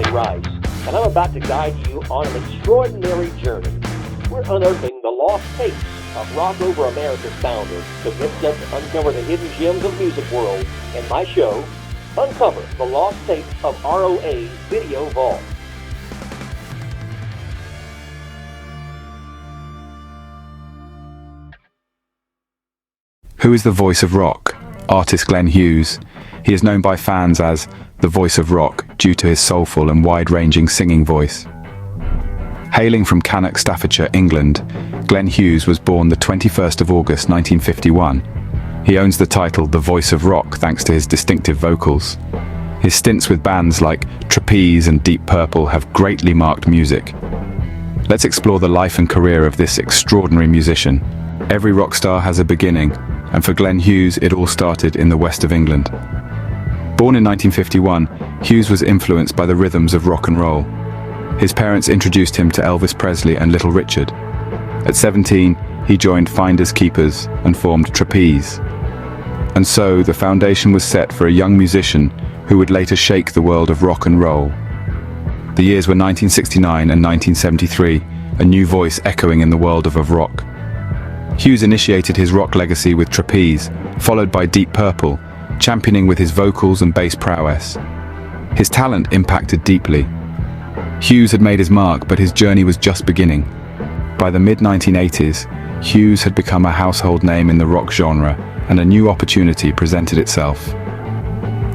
Ronnie and I'm about to guide you on an extraordinary journey. We're unearthing the lost tapes of Rock Over America's founder, so get set to uncover the hidden gems of music world in my show, Uncover the Lost Tapes of R.O.A.'s Video Vault. Who is the voice of rock? Artist Glenn Hughes. He is known by fans as the voice of rock due to his soulful and wide-ranging singing voice. Hailing from Cannock, Staffordshire, England, Glenn Hughes was born the 21st of August 1951. He owns the title The Voice of Rock thanks to his distinctive vocals. His stints with bands like Trapeze and Deep Purple have greatly marked music. Let's explore the life and career of this extraordinary musician. Every rock star has a beginning, and for Glenn Hughes it all started in the west of England. Born in 1951, Hughes was influenced by the rhythms of rock and roll. His parents introduced him to Elvis Presley and Little Richard. At 17, he joined Finders Keepers and formed Trapeze. And so the foundation was set for a young musician who would later shake the world of rock and roll. The years were 1969 and 1973, a new voice echoing in the world of rock. Hughes initiated his rock legacy with Trapeze, followed by Deep Purple, championing with his vocals and bass prowess. His talent impacted deeply. Hughes had made his mark, but his journey was just beginning. By the mid-1980s, Hughes had become a household name in the rock genre, and a new opportunity presented itself.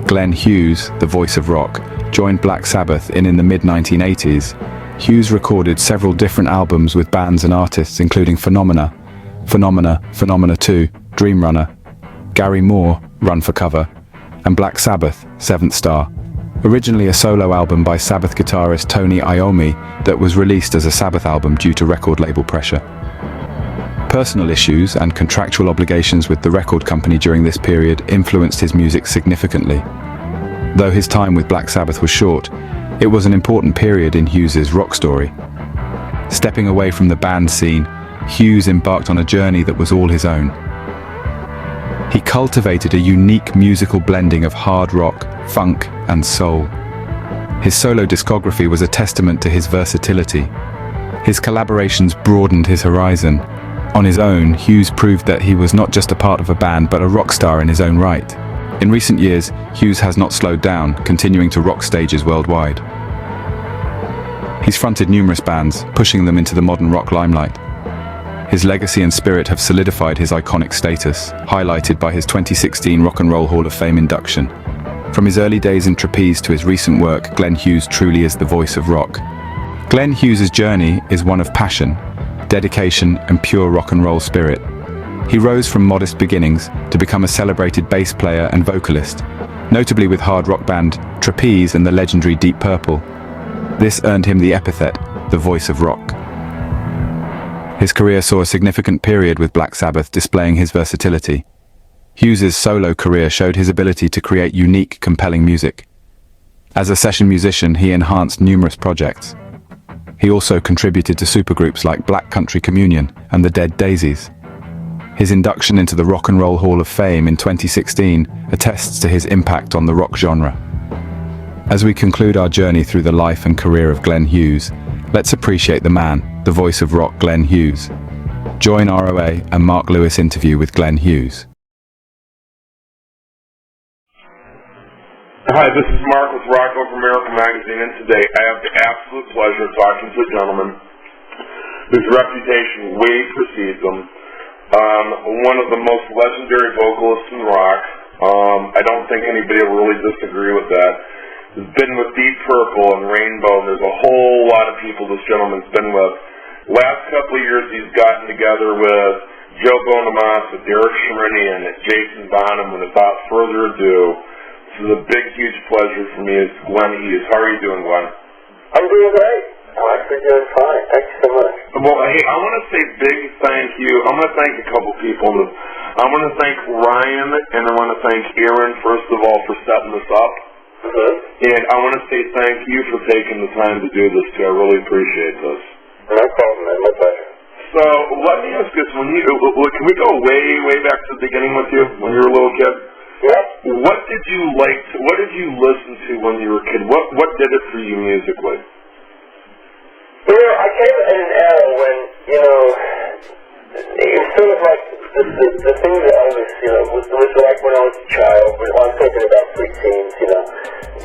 Glenn Hughes, the voice of rock, joined Black Sabbath in the mid-1980s. Hughes recorded several different albums with bands and artists including Phenomena 2, Dream Runner, Gary Moore, Run for Cover, and Black Sabbath, Seventh Star. Originally a solo album by Sabbath guitarist Tony Iommi that was released as a Sabbath album due to record label pressure. Personal issues and contractual obligations with the record company during this period influenced his music significantly. Though his time with Black Sabbath was short, it was an important period in Hughes's rock story. Stepping away from the band scene, Hughes embarked on a journey that was all his own. He cultivated a unique musical blending of hard rock, funk, and soul. His solo discography was a testament to his versatility. His collaborations broadened his horizon. On his own, Hughes proved that he was not just a part of a band, but a rock star in his own right. In recent years, Hughes has not slowed down, continuing to rock stages worldwide. He's fronted numerous bands, pushing them into the modern rock limelight. His legacy and spirit have solidified his iconic status, highlighted by his 2016 Rock and Roll Hall of Fame induction. From his early days in Trapeze to his recent work, Glenn Hughes truly is the voice of rock. Glenn Hughes' journey is one of passion, dedication, and pure rock and roll spirit. He rose from modest beginnings to become a celebrated bass player and vocalist, notably with hard rock band Trapeze and the legendary Deep Purple. This earned him the epithet, the voice of rock. His career saw a significant period with Black Sabbath, displaying his versatility. Hughes's solo career showed his ability to create unique, compelling music. As a session musician, he enhanced numerous projects. He also contributed to supergroups like Black Country Communion and the Dead Daisies. His induction into the Rock and Roll Hall of Fame in 2016 attests to his impact on the rock genre. As we conclude our journey through the life and career of Glenn Hughes, let's appreciate the man, the voice of rock, Glenn Hughes. Join R.O.A. and Mark Lewis interview with Glenn Hughes. Hi, this is Mark with Rock Over America magazine, and today I have the absolute pleasure of talking to a gentleman whose reputation way precedes him. One of the most legendary vocalists in rock. I don't think anybody will really disagree with that. He's been with Deep Purple and Rainbow, and there's a whole lot of people this gentleman's been with. Last couple of years he's gotten together with Joe Bonamassa, Derek Sherinian, and Jason Bonham, and without further ado, this is a big, huge pleasure for me. It's Glenn Hughes. How are you doing, Glenn? I'm doing great. I'm actually doing fine. Thank you so much. Well, hey, I want to say big thank you. I'm going to thank a couple people. I want to thank Ryan, and I want to thank Aaron, first of all, for setting this up. And I want to say thank you for taking the time to do this, too. I really appreciate this. No problem, man. My pleasure. So, let me ask this. Can we go way, way back to the beginning with you, when you were a little kid? Yep. What did you like? What did you listen to when you were a kid? What did it for you musically? You know, I came in an era when, you know, it was sort of like the thing that Elvis, you know, was like when I was a child, when I'm talking about preteens, you know,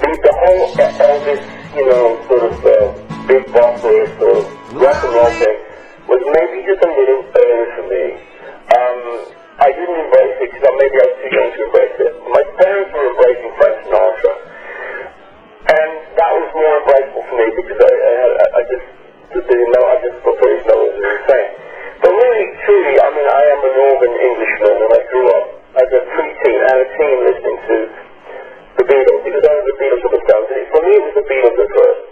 the whole Elvis, you know, sort of big bopper sort of rock and roll thing was maybe just a little early for me. I didn't embrace it because maybe I was too young to embrace it. My parents were embracing Frank Sinatra, and that was more embraceable for me because I just didn't know, I just thought there was no other insane. But really, truly, I mean, I am a northern Englishman, and I grew up as a preteen and a teen listening to the Beatles, because I was the Beatles of the 70s. For me, it was the Beatles at first.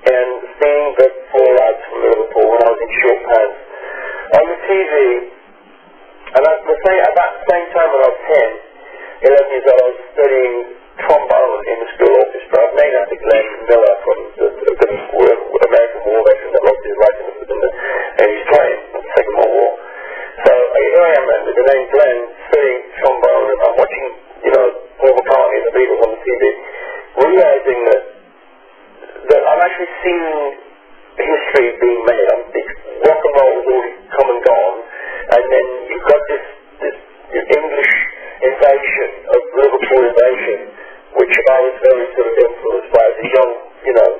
And seeing the fallouts from Liverpool when I was in short pants on the TV, and I was saying, at that same time when I was 10, 11 years old, I was studying trombone in the school orchestra. I've named after Glenn Miller from the American War veteran that lost his life in his plane in the Second World War. So here I am, with the name Glenn, studying trombone, and I'm watching, you know, Paul McCartney and the Beatles on the TV, realizing that I'm actually seeing history being made. Rock and roll has already come and gone, and then you've got this English invasion of Liverpool invasion, which I was very sort of influenced by as a young, you know,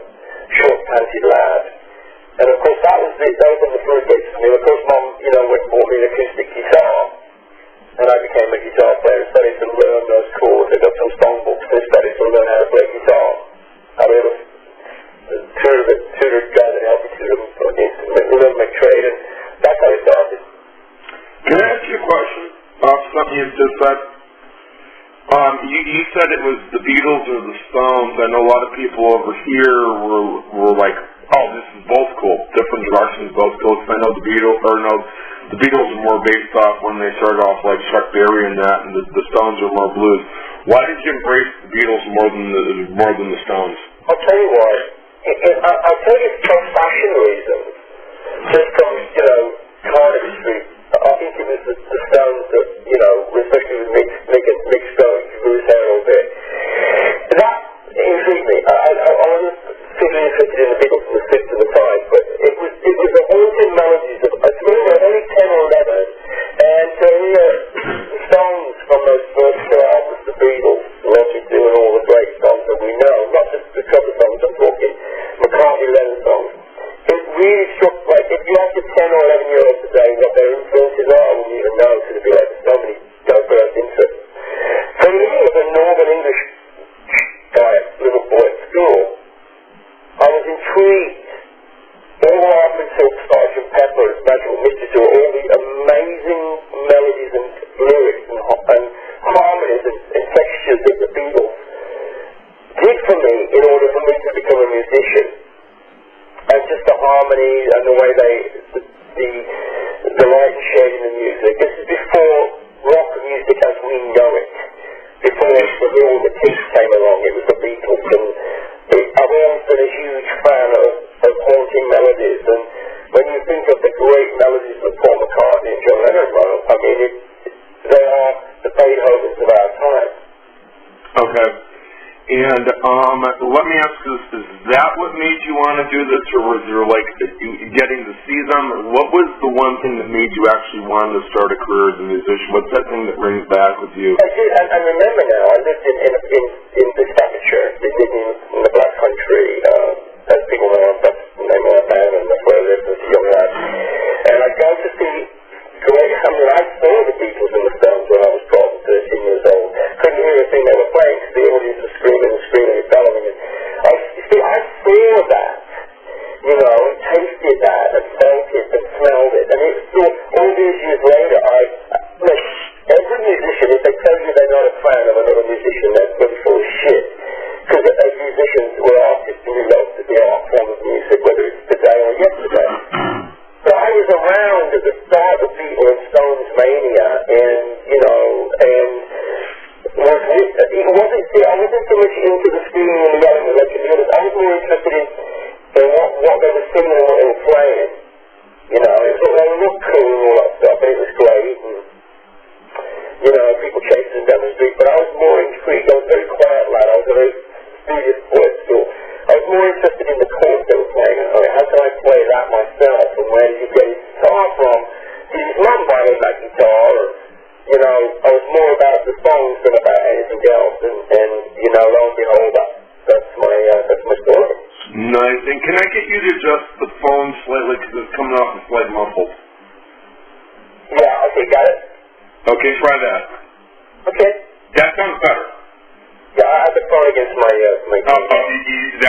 short-panted lad. And of course that was on the first dates for me. Of course Mum, you know, went and bought me an acoustic guitar, and I became a guitar player and started to learn those chords. I got some songbooks and started to learn how to play guitar. I mean, tutored guy that helped me tutor them for the instrument, learn my trade, and that's how it started. Can I ask you a question about something you just said? You said it was the Beatles or the Stones. I know a lot of people over here were like, oh, this is both cool. Different directions, both cool. Because I know the Beatles are more based off when they started off like Chuck Berry and that, and the Stones are more blues. Why did you embrace the Beatles more than the Stones? I'll tell you why. I'll tell you for fashion reasons. Just from, you know, Cardiff Street. I think it was the Stones that, you know, especially with Mick going through his hair a little bit. That intrigued me. I wasn't particularly interested in the Beatles from the 6 to the 5, but it was the haunting melodies of, I think they were only 10 or 11, and to hear the songs from those first two albums, the Beatles, Ronnie doing all the great songs that we know, not just the cover songs, I'm talking McCartney, Lennon songs. It really struck, like, if you ask a 10 or 11-year-old today what their influences are, I wouldn't even know, because it'd be like so many diverse interests. For me, as a Northern English guy at Liverpool at school, I was intrigued. All the way up until Sgt. Pepper's Magical Mystery Tour, all the amazing melodies and lyrics and harmonies and textures that the Beatles did for me in order for me to become a musician. And just the harmony and the way the light and shade in the music. This is before rock music as we know it. Before all the Kiss came along, it was the Beatles. And I've always been a huge fan of haunting melodies. And when you think of the great melodies that Paul McCartney and John Lennon wrote, I mean, they are the Beethovens of our time. Okay. And let me ask this, is that what made you want to do this, or was there like getting to see them? What was the one thing that made you actually want to start a career as a musician? What's that thing that brings back with you? I remember now, I lived in the Staffordshire, in the Black Country, as people know, that's the name of my band, and that's where I lived as a young lad. And I'd go to see I saw the Beatles and the Stones when I was 12 and 13 years old. Couldn't hear a thing they were playing because the audience was screaming and bellowing. And I saw that, you know, and tasted that, and felt it, and smelled it. And all these years later, every musician, if they tell you they're not a fan of another musician, they're pretty full of shit. Because as musicians, more interested in the chords they were playing. How can I play that myself? And where did you get his guitar from? His mum bought him that guitar. Or, you know, I was more about the songs than about anything else. And you know, lo and behold, that's my story. Nice. And can I get you to adjust the phone slightly because it's coming off a slight muffled? Yeah. Okay. Got it. Okay. Try that. Okay. That sounds better. Yeah, I have the phone against my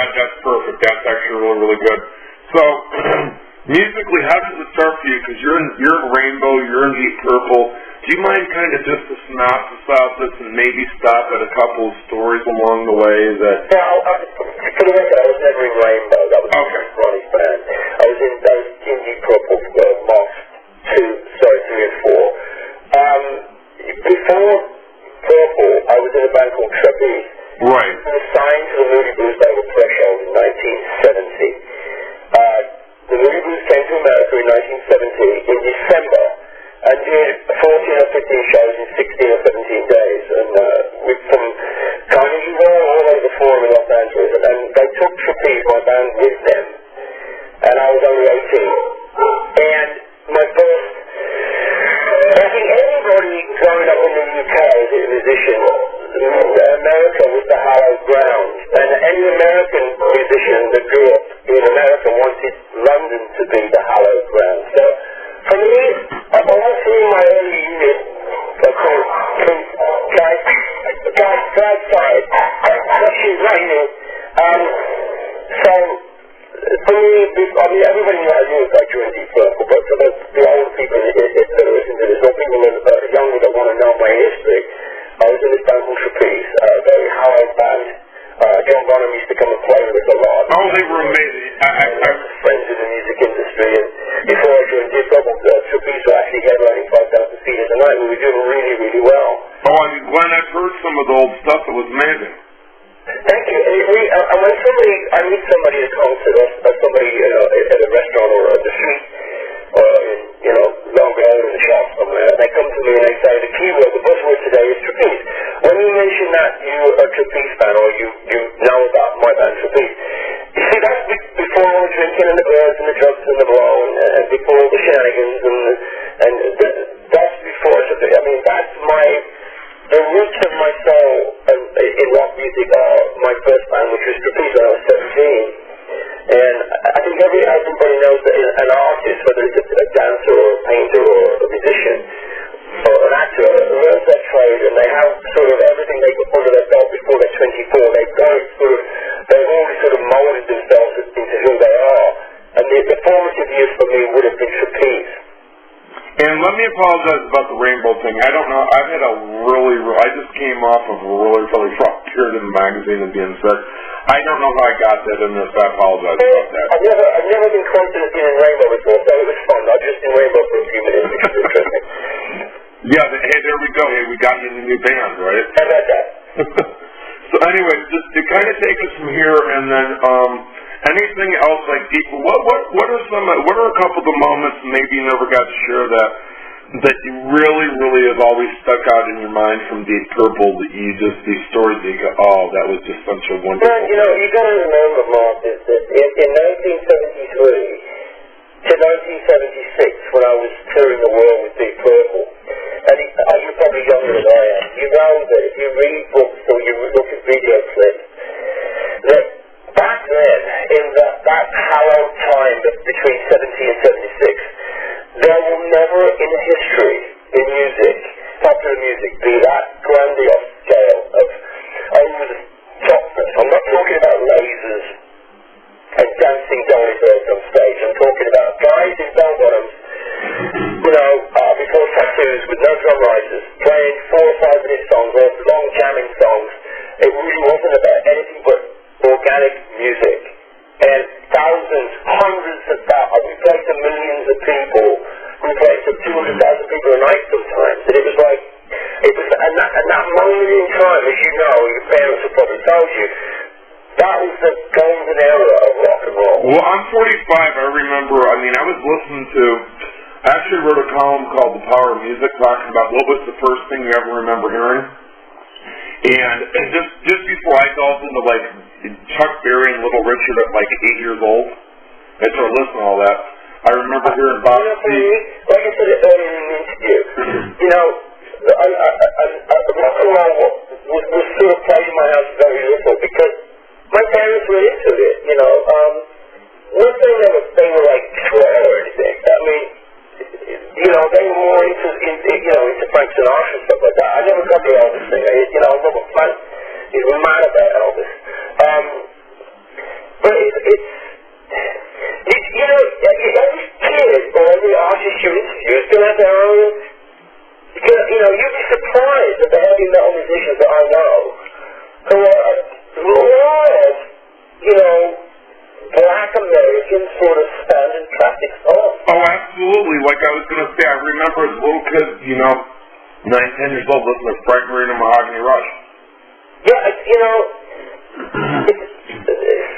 that's perfect. That's actually really, really good. So, musically, how does it start for you? Because you're in Rainbow, you're in Deep Purple. Do you mind kind of just a synopsis of this and maybe stop at a couple of stories along the way that... Yeah, for the record, I was never in Rainbow. That was Ronnie's band. I was in Deep Purple, March 3 and 4. Before Purple, I was in a band called Trapeze. Right. I was signed to the Moody Blues label Threshold in 1970. The Moody Blues came to America in 1970 in December and did 14 or 15 shows in 16 or 17 days, and with some Carnegie Hall all over the Forum in Los Angeles, and they took Trapeze, my band, with them, and I was only 18. And my first... I think anybody growing up in the UK as a musician, America was the hallowed ground. And any American musician that grew up in America wanted London to be the hallowed ground. So, for me, I was seeing my early unit called Guide Side, which is raining. So, for me, I mean, everybody knows I joined Deep Purple, but for the old people that listen to this, or people that are younger that want to know my history, I was in this band called Trapeze, a very hallowed band. John Bonham used to come and play with us a lot. Oh, they were amazing. I was friends in the music industry, and before I joined Deep Purple, Trapeze were actually headlining 5,000 feet a night. We were doing really, really well. Oh, I mean, Glenn, I've heard some of the old stuff. It was amazing. Thank you. And when I meet somebody at a concert, or somebody at a restaurant or at the street, or in Long Island in the shop somewhere, they come to me and they say the keyword, the buzzword today is Trapeze. When you mention that you're a Trapeze fan, or you know about my band Trapeze, you see, that's before all the drinking and the birds and the drugs and the blow, and before all the shenanigans, and that's before Trapeze. I mean, that's the roots of my soul in rock music are my first band, which was Trapeze when I was 17. And I think everybody knows that an artist, whether it's a dancer or a painter or a musician or an actor, learns their trade, and they have sort of everything they put under their belt before they're 24. They've already sort of molded themselves into who they are. And the formative years for me would have been Trapeze. And let me apologize about the Rainbow thing. I don't know. I've had I just came off of a really, really rough period in the magazine and being sick. I don't know how I got that in there, so I apologize about that. I've never been confident in Rainbow before, so it was fun. I was just in Rainbow for a few minutes, which was interesting. Yeah, hey, there we go. Hey, we got you in the new band, right? How about that? So anyway, just to kind of take us from here, and then anything else like Deep? What are a couple of the moments maybe you never got to share that you really, really have always stuck out in your mind from Deep Purple, that you just, these stories that you go, oh, that was just such a wonderful thing. Well, you got to remember, Mark, is that in 1973 to 1976, when I was touring the world with Deep Purple, and you're probably younger than I am, you know that if you read books or you look at video clips, that back then, in that hallowed time between 70 and 76, there will never in history in music, popular music, be that grandiose scale of over the topness. I'm not talking about lasers and dancing dolly birds on stage. I'm talking about guys in bell bottoms, before tattoos with no drum risers, playing 4 or 5 minute songs or long jamming songs. It really wasn't about anything but organic music. And thousands, hundreds of thousands, we played to millions of people. We played to 200,000 people a night sometimes. And it was like, and that moment in time, as you know, your parents have probably told you, that was the golden era of rock and roll. Well, I'm 45. I remember, I was listening to, I actually wrote a column called The Power of Music, talking about what was the first thing you ever remember hearing. And just before I delved into, Chuck Berry and Little Richard at like 8 years old. I started listening to all that. I remember hearing Bob speak. Like I said earlier in the interview, you know, rock and roll was sort of played in my house very little because my parents were into it, you know. Not saying they were like swear or anything. I mean, you know, they were more into Frank Sinatra and stuff like that. I never got the Elvis thing. You know, I was never fun. He was mad about Elvis. But it's you know, every kid or every artist you interview is going to have their own. Because, you know, you'd be surprised at the heavy metal musicians that I know who are love, you know, Black American sort of standard classic songs. Oh, absolutely. Like I was going to say, I remember as a little kid, you know, 9, 10 years old, listening to Frank Marine and Mahogany Rush. Yeah, you know,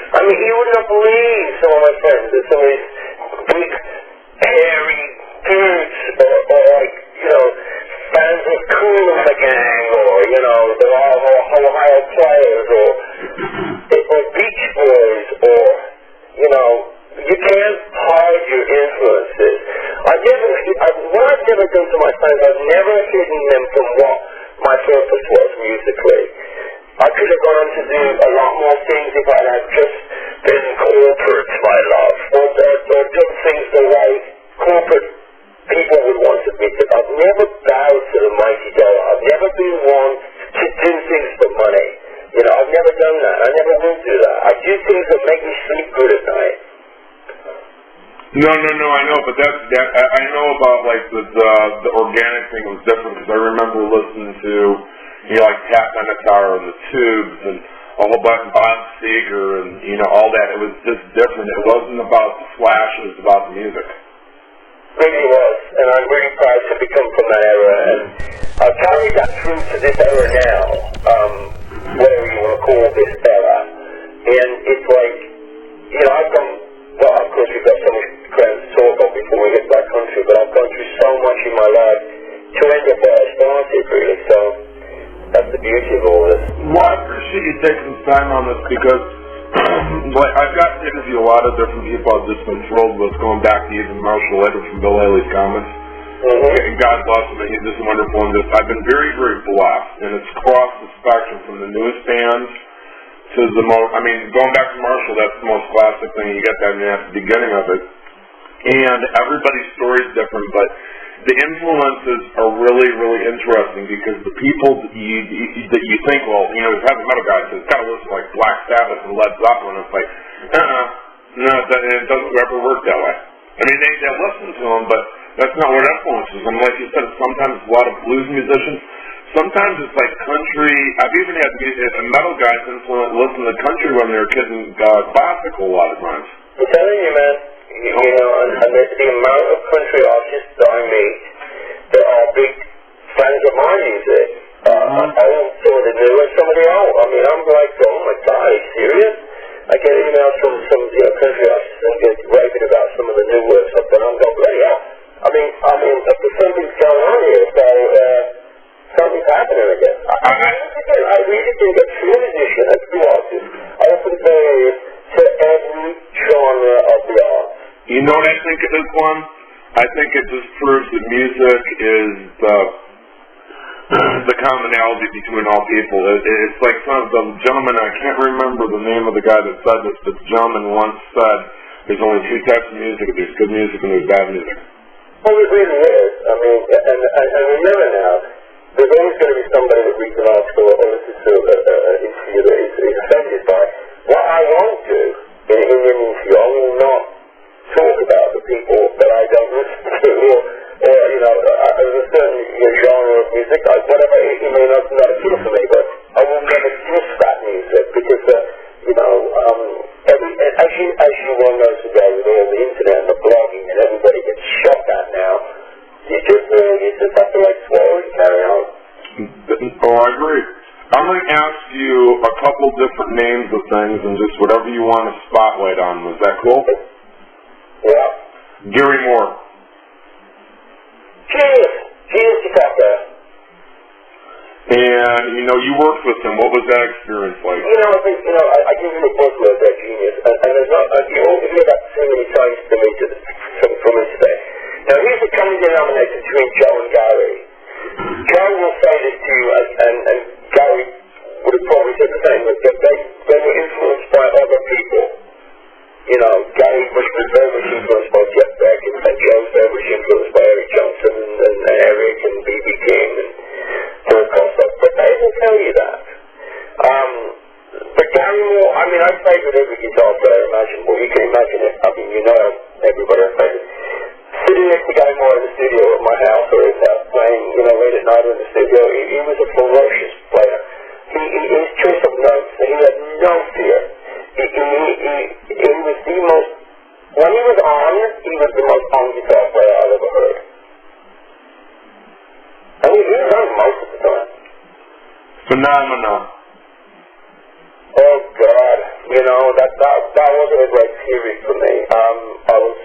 I mean, you would not believe some of my friends that some of these big, hairy dudes or like, you know, fans of Cool in the Gang or, you know, the Ohio Players or Beach Boys or, you know, you can't hide your influences. What I've never done to my friends, I've never hidden them from what my purpose was musically. I could have gone on to do a lot more things if I had just been corporate, my love, or done things the way corporate people would want to be. I've never bowed to the mighty dollar. I've never been one to do things for money. You know, I've never done that. I never will do that. I do things that make me sleep good at night. No, I know, but that I know about like the organic thing was different because I remember listening to, you know, like Pat Benatar and the Tubes and a whole bunch of Bob Seger and, you know, all that. It was just different. It wasn't about the flash. It was about the music. Really was, and I'm really proud to become from that era, and I've carried that through to this era now, whatever you want to call this era, and it's like, you know, I've gone, well, of course we've got so much ground to talk on before we get to that country, but I've gone through so much in my life to end up where I started, really, so that's the beauty of all this. Well, I appreciate you taking some time on this because like I've got to interview a lot of different people I've just been thrilled with, going back to even Marshall Later from Bill Haley's Comments. And God bless him, he's just wonderful. And I've been very, very blessed, and it's crossed the spectrum from the newest bands to the most, I mean, going back to Marshall, that's the most classic thing. You get that at the beginning of it. And everybody's story is different, but the influences are really, really interesting because the people that you think, well, you know, as heavy metal guys, it's got to listen to like Black Sabbath and Led Zeppelin. It's like, no, it doesn't ever work that way. I mean, they listen to them, but that's not what influences them. Like you said, sometimes it's a lot of blues musicians. Sometimes it's like country. I've even had metal guys listen to country when they were kids and classical a lot of times. I'm telling you, man. You know, and the amount of country artists that I meet that are big fans of my music, I want some of the new and some of the old. I mean, I'm like, oh my God, are you serious? I get emails from some, you know, country artists and get raving about some of the new work stuff, and I'm going, bloody hell. I mean, something's going on here, so something's happening again. I really think a true musician, a true artist, I open the doors to every genre of the arts. You know what I think it is, Glenn? I think it just proves that music is the commonality between all people. It's like some of the gentleman, I can't remember the name of the guy that said this, but the gentleman once said there's only two types of music. There's good music and there's bad music. Well, it really is. I mean, and remember now, there's always going to be somebody that reads an article or listens to an interview that is offended by. What I won't do in an interview, I will not talk about the people that I don't listen to, or you know, a certain genre of music, whatever, it may not appeal to me, but I will never diss that music because, you know, as you well know today with all the internet and the blogging and everybody gets shot at now, you just have to like swallow and carry on. Oh, I agree. I'm going to ask you a couple different names of things and just whatever you want to spotlight on. Is that cool? Yeah. Gary Moore. Genius guitar player. And, you worked with him. What was that experience like? I think, I give him a booklet, that genius, and there's not, you won't hear that so many times from me today. Now, here's the common denominator between Joe and Gary. Joe will say this to you, and Gary would have probably said the same, that they were influenced by other people. Gary was very much influenced by Jeff Beck, and Joe was very much influenced by Eric Johnson, and Eric, and B.B. King, and all that kind of stuff. But they will tell you that. But Gary Moore, I played with every guitar player imaginable. You can imagine it. Everybody I played with. Sitting next to Gary Moore in the studio at my house or his house playing, late at night or in the studio, he was a ferocious player. His choice of notes, and he had no fear. He was the most, when he was on, he was the most on guitar player I've ever heard. And he was on most of the time. Phenomenal. Oh God, that wasn't a great period for me. I was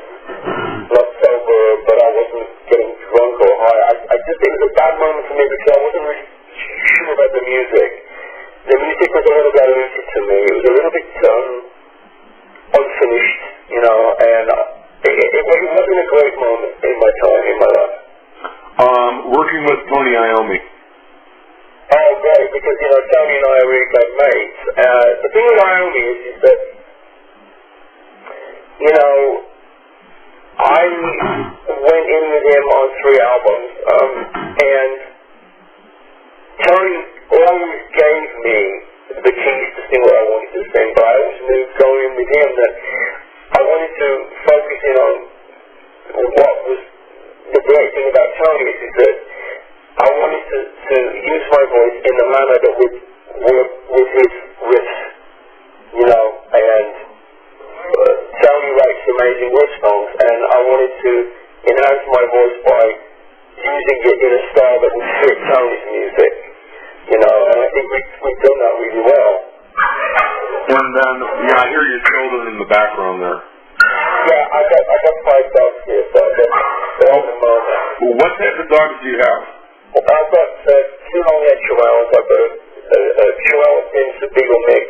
not sober, but I wasn't getting drunk or high. It was a bad moment for me because I wasn't really sure about the music. The music was a little diluted to me. It was a little bit unfinished, and it wasn't a great moment in my life. Working with Tony Iommi. Oh, great, because, Tony and I are really great mates. The thing with Iommi is that, I went in with him on 3 albums, and Tony always gave me the keys to sing what I wanted to sing, but I always knew going in with him that I wanted to focus in on what was the great thing about Tony is that I wanted to use my voice in a manner that would work with his riffs, and Tony writes amazing riff songs, and I wanted to enhance my voice by using it in a style that would fit Tony's music, and I think we've done that really well. And then, I hear your children in the background there. Yeah, I got 5 dogs here, so they're all in the moment. Well, what type of dogs do you have? I've got 2 long-haired chihuahuas. I've got a chihuahua Pincer Beagle mix.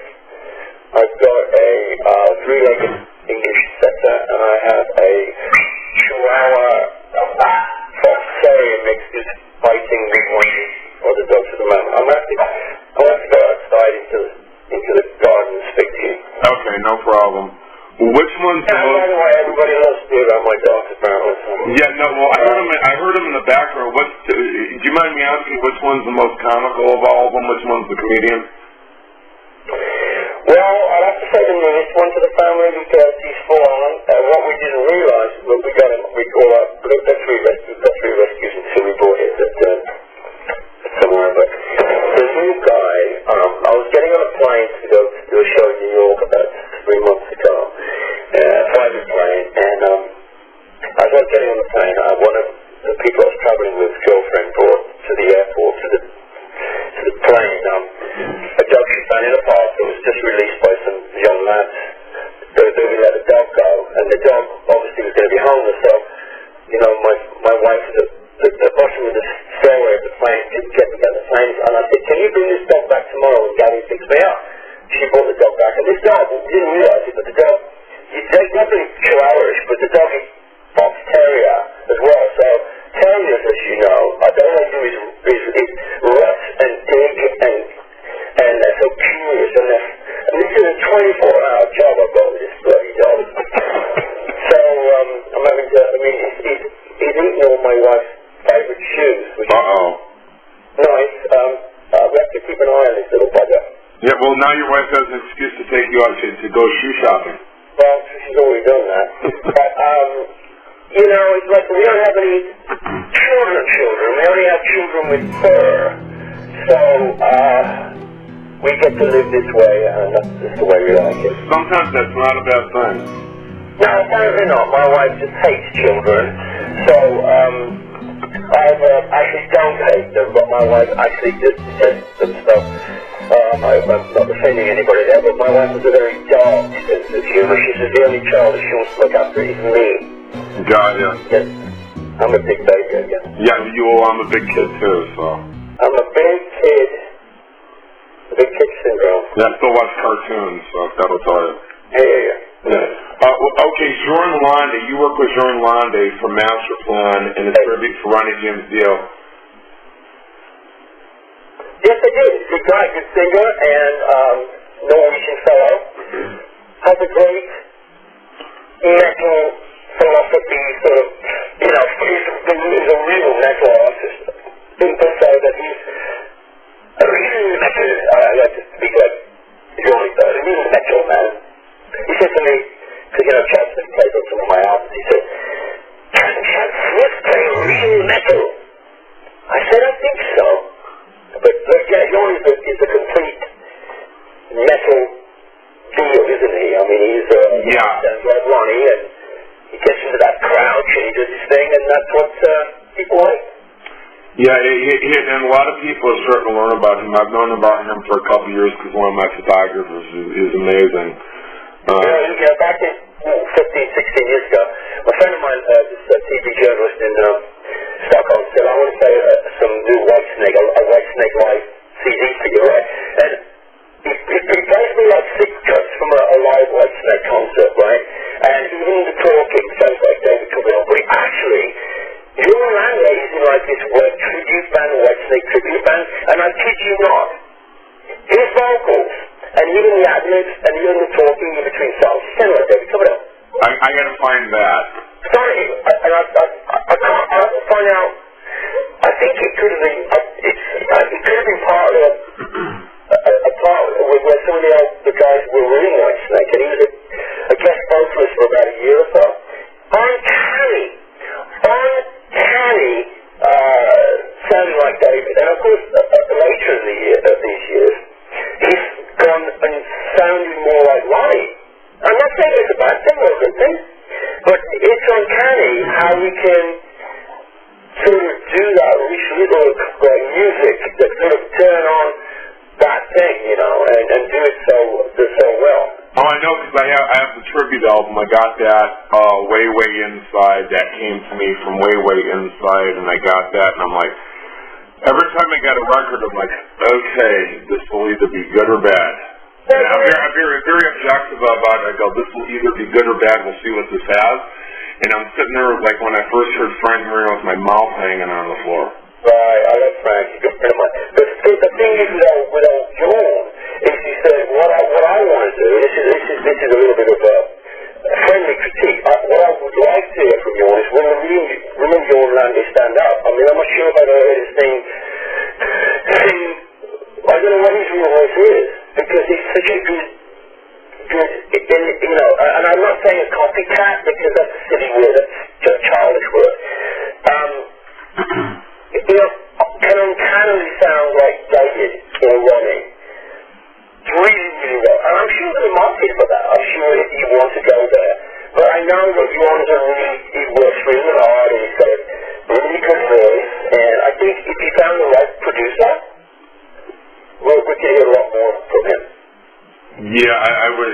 I've got a 3-legged English setter, and I have a chihuahua fox terrier mix who's fighting with one of the dogs at the moment. I'm going to have to go outside into the garden and speak to you. Okay, no problem. Which one's the most... By the way, everybody loves to hear about my dogs, apparently. Yeah, no, well, I heard him in the background. Do you mind me asking which one's the most comical of all of them? Which one's the comedian? Well, I'd have to say the newest one to the family because he's full on. What we didn't realize was we got him, we call up, we've got 3 rescues until we bought it somewhere, but the new guy, I was getting on a plane to go to do a show in New York about 3 months ago, a private plane, and as I was getting on the plane, one of the people I was traveling with, girlfriend, brought to the airport, to the plane, a dog she found in a park that was just released by some young lads. They let the dog go, and the dog obviously was going to be homeless, so, my wife was at the bottom of the stairway of the plane, didn't get me down the plane, and I said, can you bring this dog back tomorrow and Gary picks me up? She brought the dog back, and this dog, we didn't realize it, but the dog, there's nothing chihuahuish, but the dog is fox terrier as well, so terriers, as you know, all they do is rough and dig, and they're so curious, and this is a 24-hour job I've got with this bloody dog. So, I'm having to, he's eating all my wife's favourite shoes, which is nice. We have to keep an eye on this little bugger. Yeah, well, now your wife has an excuse to take you out to go shoe shopping. Well, she's already done that. But, it's like we don't have any children. We only have children with fur. So, we get to live this way, and that's just the way we like it. Sometimes that's not a bad thing. No, apparently not. My wife just hates children. So, I actually don't hate them, but my wife actually just detests them. So, I'm not offending anybody there, but my wife has a very dark sense of humor. She says the only child that she wants to look after is me. Got ya. Yes. I'm a big baby, I guess. Yeah, I'm a big kid too, so. I'm a big kid. Big kid syndrome. Yeah, I still watch cartoons, so that'll tell you. Yeah. Okay, Jordan Londe. You work with Jordan Londe from Master Plan and a tribute for Ronnie James Dio. Yes, I did. Good guy, good singer, and Norwegian fellow. Has a great metal philosophy, sort of, he's a real metal artist. People say that he's a real metal, I like to speak like Johnny does, a real metal man. He said to me, because, Chad Smith plays on some of my albums, he said, "Can Chad Smith play real metal?" I said, "I think so." But yeah, Johnny is a complete metal deal, isn't he? I mean, he's like Ronnie, and he gets into that crouch, and he does his thing, and that's what people like. Yeah, and a lot of people are starting to learn about him. I've known about him for a couple of years because one of my photographers is amazing. Back in 15, 16 years ago, a friend of mine, this TV journalist in Stockholm, said, "I want to play some new Whitesnake, a Whitesnake live CD for you, right?" And he plays me like 6 cuts from a live Whitesnake concert, right? And even the talking sounds like David coming on, but actually, your landlady is in like this tribute band, Whitesnake tribute band, and I kid you not, his vocals, and even the ad-libs, and even the talking in between songs, sound like David coming on. I gotta find that. Sorry, I can't find out. I think it could have been, it could have been part of a part where some of the guys were reading Whitesnake, and he was a guest vocalist for about a year or so. Uncanny, sounding like David. And of course, later in these years, he's gone and sounded more like Ronnie. I'm not saying it's a bad thing or a good thing, but it's uncanny how we can sort of do that little music that sort of turn on that thing, and do it so well. Oh, I know, because I have the tribute album. I got that Way, Way Inside. That came to me from Way, Way Inside, and I got that, and I'm like, every time I got a record, I'm like, okay, this will either be good or bad. And I'm very objective about it. I go, this will either be good or bad. We'll see what this has. And I'm sitting there, like when I first heard Frank Marino with my mouth hanging on the floor. Right, I love Frank. He's a good friend of mine. But the thing is with old John, is he said, what I want to do, this is a little bit of a friendly critique. What I would like to hear from John is when John Landy stand up. I mean, I'm not sure if I've ever heard his thing. I don't know what his real voice is, because he's such a good, and I'm not saying a copycat, because that's a silly word, that's just a childish word. Can uncannily sound like David or Ronnie. Really, really well. And I'm sure there's a market for that. I'm sure if you want to go there. But I know that he works really hard, and he's got a really good voice, and I think if he found the right producer, we could hear a lot more from him. Yeah, I would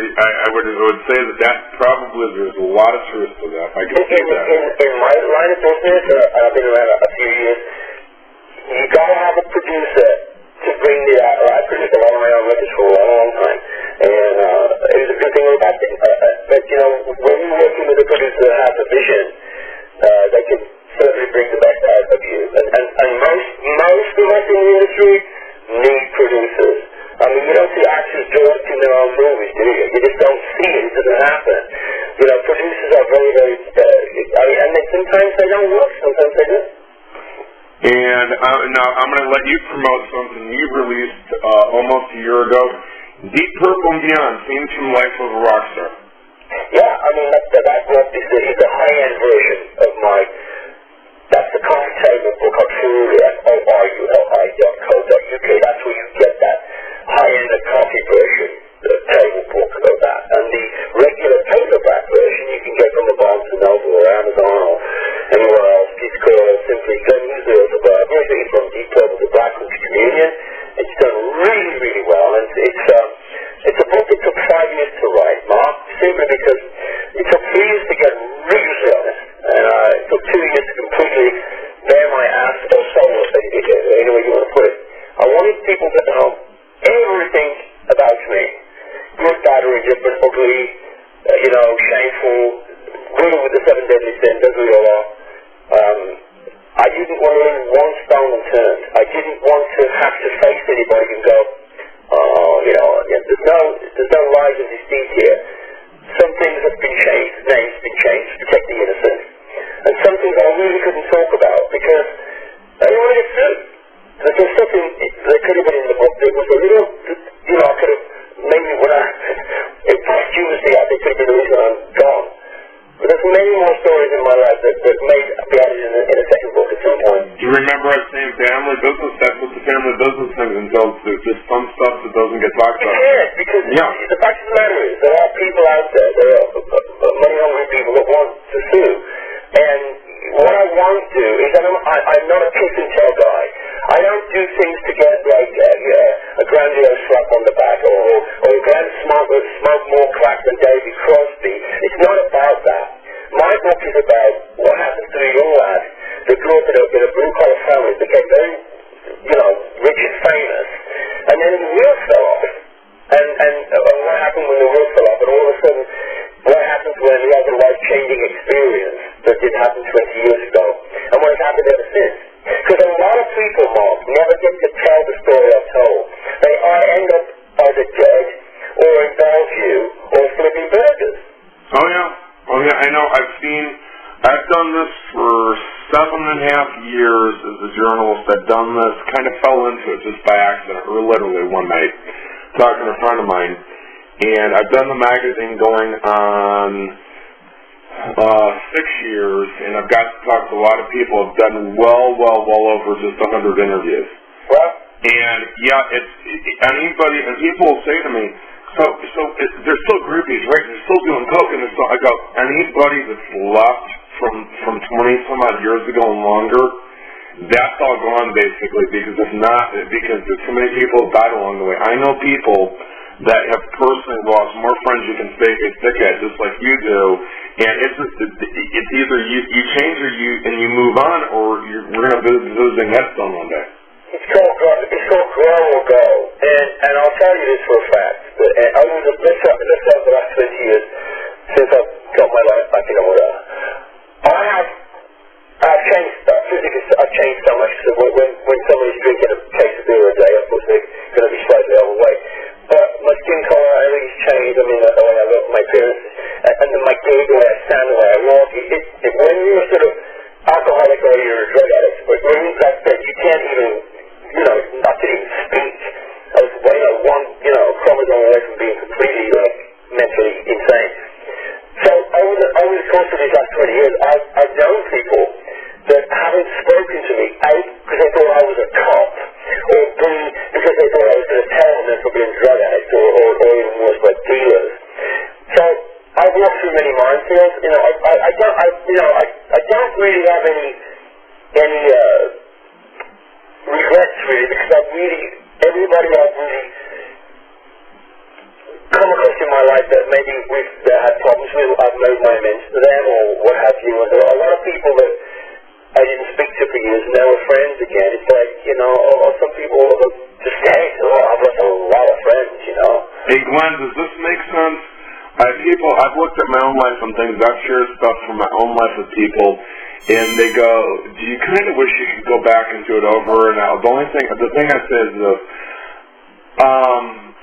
say that probably there's a lot of truth to that. I can see that. In my line of business, I've been around a few years, you gotta have a producer to bring the out. I produced a lot of my own records for a long time, and it was a good thing or a bad thing. But when you're working with a producer that has a vision, they can certainly bring the best out of you. And most of us in the industry need producers. I mean, you don't see actors directing their own movies, do you? You just don't see it. It doesn't happen. Producers are very, very, and sometimes they don't work, sometimes they do. And now I'm going to let you promote something you released almost a year ago, Deep Purple and Beyond, Themes from Life of a Rockstar. Yeah, I mean, that book is the high-end version of that's the coffee table book on Truly, FORULI.co.uk. That's where you get that high-end coffee version, the table book of that. And the regular paperback version you can get from the Barnes & Noble or Amazon or anywhere else. It's called simply Glenn Hughes music from Deep Purple to Black Country Communion. It's done really, really well, and it's a book that took 5 years to write, Mark, simply because it took 3 years to get really honest, and it took 2 years to completely bear my ass or soul, any way you want to put it. people that know everything about me. Good, bad, or indifferent, ugly, shameful, ruling with the 7 deadly sins, as we all are. I didn't want to leave one stone unturned. I didn't want to have to face anybody and go, there's no lies and deceit here. Some things have been changed, names have been changed to protect the innocent. And some things I really couldn't talk about because I didn't want to get sued. There's something that could have been in the book that was a little, I could have, maybe when it posthumously, I think could have been the reason I'm gone. But there's many more stories in my life that may be added in a second book at some point. Do you remember us saying family business? That's what the family business thing entails. There's just some stuff that doesn't get talked about. Yes, because the fact of the matter is there are people out there, money-hungry people that want to sue. And what I want to do is I'm not a kiss and tell guy. I don't do things to get like a grandiose slap on the back or smoke more crack than Davy Crosby. It's not about that. My book is about what happens to a young lad that grew up in a blue-collar family, became very, rich and famous, and then his wheels fell off. And what happened when the wheels fell off? And all of a sudden, what happens when he has a life-changing experience that didn't happen 20 years ago, and what has happened ever since? Because a lot of people, Mark, never get to tell the story I've told. They end up either dead, or in Bellevue, or flipping burgers. Oh yeah, I know. I've done this for 7.5 years as a journalist. I've done this, kind of fell into it just by accident, or literally one night, talking to a friend of mine. And I've done the magazine going on 6 years, and I've got to talk to a lot of people. I've done well over just 100 interviews. What? And and people will say to me, they're still groupies, right? They're still doing coke, and I go, anybody that's left from 20 some odd years ago and longer, that's all gone basically, because because there's too many people who died along the way. I know people that have personally lost more friends you can stick at, just like you do, and it's either you change and you move on, or we're going to be visiting Headstone one day. It's called Grow or Go, and I'll tell you this for a fact. Let's talk the last 20 years since I've got my life back in order. I've changed stuff. Physically, I've changed so much. So when somebody's drinking a case of beer a day, of course they're going to be slightly overweight. But my skin color, everything's changed. I mean, the way I look, my appearance, and then my gait, the way I stand, the way I walk. When you're sort of alcoholic or you're a drug addict, but when you've got that, you can't even, not to even speak. I was, one, chromosome away from being completely, mentally insane. So over the course of these last 20 years, I've known people that haven't spoken to me, A, because they thought I was a cop, or B, because they thought I was going to tell them for being drug addicts, or even worse, like dealers. So I've walked through many minefields. I don't really have any regrets, really, because everybody I've really come across in my life that maybe we've had problems with, I've made my amends to them, or what have you. And there are a lot of people that I didn't speak to for years, and now we're friends again. It's like, some people just say, I've lost a lot of friends, Hey, Glenn, does this make sense? I've looked at my own life and things. I've shared stuff from my own life with people, and they go, do you kind of wish you could go back and do it over? And the thing I say is this,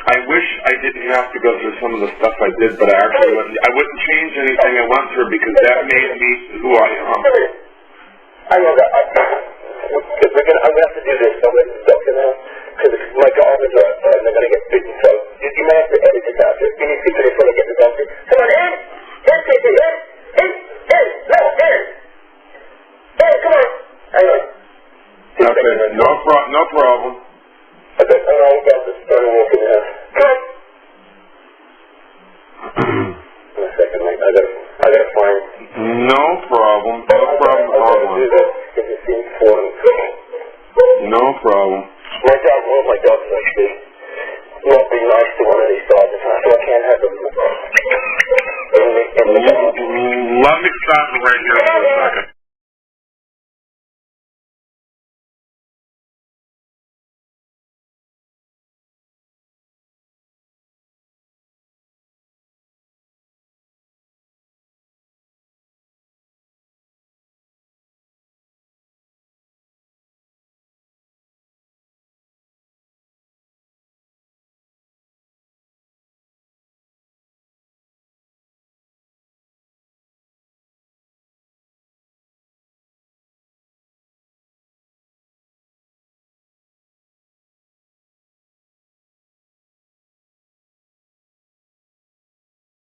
I wish I didn't have to go through some of the stuff I did, but I wouldn't change anything I went through, because that made me who I am. I know that. I'm going to have to do this. I'm going to stop you now, because my dogs are outside and they're going to get bitten. So you may have to edit this out. Can you speak to this when I get the doctor? Come on, in! In, Casey, in! In! In! No, in! In, come on! Hang on. Okay, no problem. Okay, I'll get this started walking now. Come on! In a second, mate. I gotta find... No problem. No problem at all. Do this, because it seems foreign. No problem. One of my dogs actually not be nice to one of these dogs, so I can't have them. Let me stop right here.